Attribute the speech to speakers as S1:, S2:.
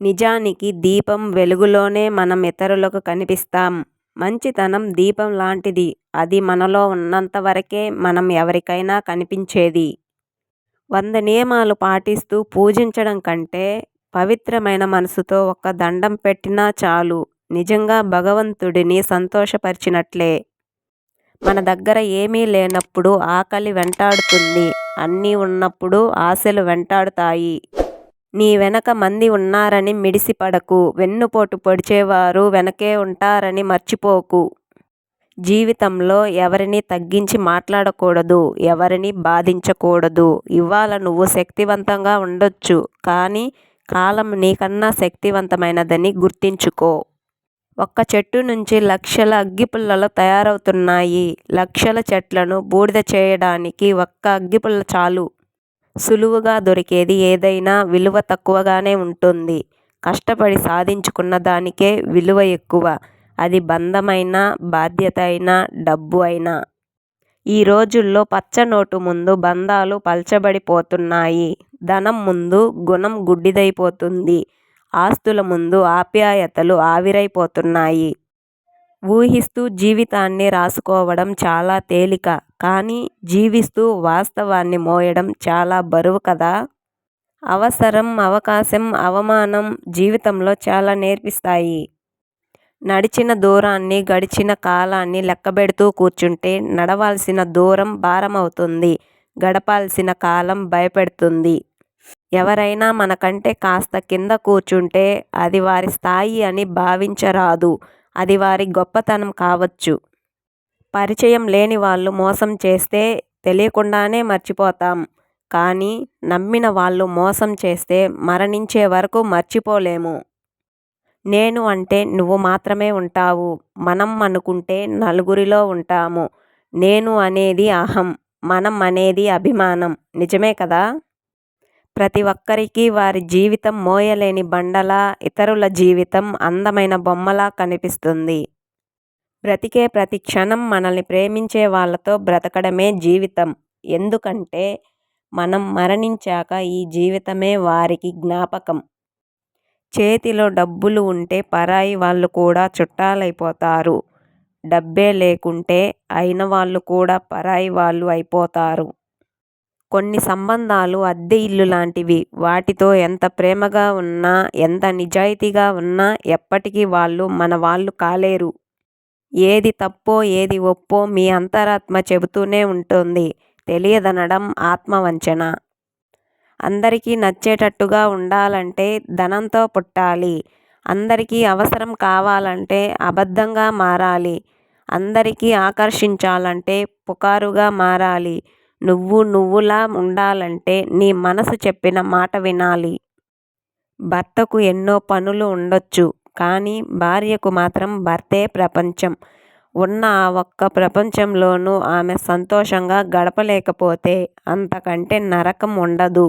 S1: నిజానికి దీపం వెలుగులోనే మనం ఇతరులకు కనిపిస్తాం. మంచితనం దీపం లాంటిది. అది మనలో ఉన్నంత వరకే మనం ఎవరికైనా కనిపించేది. 100 నియమాలు పాటిస్తూ పూజించడం కంటే, పవిత్రమైన మనసుతో ఒక్క దండం పెట్టినా చాలు. నిజంగా భగవంతుడిని సంతోషపరిచినట్లే. మన దగ్గర ఏమీ లేనప్పుడు ఆకలి వెంటాడుతుంది. అన్నీ ఉన్నప్పుడు ఆశలు వెంటాడుతాయి. నీ వెనక మంది ఉన్నారని మిడిసిపడకు. వెన్నుపోటు పొడిచేవారు వెనకే ఉంటారని మర్చిపోకు. జీవితంలో ఎవరినీ తగ్గించి మాట్లాడకూడదు. ఎవరినీ బాధించకూడదు. ఇవాళ నువ్వు శక్తివంతంగా ఉండొచ్చు. కానీ కాలం నీకన్నా శక్తివంతమైనదని గుర్తుంచుకో. ఒక్క చెట్టు నుంచి లక్షల అగ్గిపుల్లలు తయారవుతున్నాయి. లక్షల చెట్లను బూడిద చేయడానికి ఒక్క అగ్గిపుల్ల చాలు. సులువుగా దొరికేది ఏదైనా విలువ తక్కువగానే ఉంటుంది. కష్టపడి సాధించుకున్న దానికే విలువ ఎక్కువ. అది బంధమైనా, బాధ్యత అయినా, డబ్బు అయినా. ఈ రోజుల్లో పచ్చనోటు ముందు బంధాలు పల్చబడిపోతున్నాయి. ధనం ముందు గుణం గుడ్డిదైపోతుంది. ఆస్తుల ముందు ఆప్యాయతలు ఆవిరైపోతున్నాయి. ఊహిస్తూ జీవితాన్ని రాసుకోవడం చాలా తేలిక. కానీ జీవిస్తూ వాస్తవాన్ని మోయడం చాలా బరువు కదా. అవసరం, అవకాశం, అవమానం జీవితంలో చాలా నేర్పిస్తాయి. నడిచిన దూరాన్ని, గడిచిన కాలాన్ని లెక్కబెడుతూ కూర్చుంటే నడవాల్సిన దూరం భారమవుతుంది. గడపాల్సిన కాలం భయపెడుతుంది. ఎవరైనా మనకంటే కాస్త కింద కూర్చుంటే అది వారి స్థాయి అని భావించరాదు. అది వారి గొప్పతనం కావచ్చు. పరిచయం లేని వాళ్ళు మోసం చేస్తే తెలియకుండానే మర్చిపోతాం. కానీ నమ్మిన వాళ్ళు మోసం చేస్తే మరణించే వరకు మర్చిపోలేము. నేను అంటే నువ్వు మాత్రమే ఉంటావు. మనం అనుకుంటే నలుగురిలో ఉంటాము. నేను అనేది అహం. మనం అనేది అభిమానం. నిజమే కదా. ప్రతి ఒక్కరికి వారి జీవితం మోయలేని బండలా, ఇతరుల జీవితం అందమైన బొమ్మలా కనిపిస్తుంది. బ్రతికే ప్రతి క్షణం మనల్ని ప్రేమించే వాళ్ళతో బ్రతకడమే జీవితం. ఎందుకంటే మనం మరణించాక ఈ జీవితమే వారికి జ్ఞాపకం. చేతిలో డబ్బులు ఉంటే పరాయి వాళ్ళు కూడా చుట్టాలైపోతారు. డబ్బే లేకుంటే అయిన వాళ్ళు కూడా పరాయి వాళ్ళు అయిపోతారు. కొన్ని సంబంధాలు అద్దె ఇల్లు లాంటివి. వాటితో ఎంత ప్రేమగా ఉన్నా, ఎంత నిజాయితీగా ఉన్నా ఎప్పటికీ వాళ్ళు మన వాళ్ళు కాలేరు. ఏది తప్పో ఏది ఒప్పో మీ అంతరాత్మ చెబుతూనే ఉంటుంది. తెలియదనడం ఆత్మవంచన. అందరికీ నచ్చేటట్టుగా ఉండాలంటే ధనంతో పుట్టాలి. అందరికీ అవసరం కావాలంటే అబద్ధంగా మారాలి. అందరికీ ఆకర్షించాలంటే పుకారుగా మారాలి. నువ్వు నువ్వులా ఉండాలంటే నీ మనసు చెప్పిన మాట వినాలి. భర్తకు ఎన్నో పనులు ఉండొచ్చు. కానీ భార్యకు మాత్రం భర్తే ప్రపంచం. ఉన్న ఆ ఒక్క ప్రపంచంలోనూ ఆమె సంతోషంగా గడపలేకపోతే అంతకంటే నరకం ఉండదు.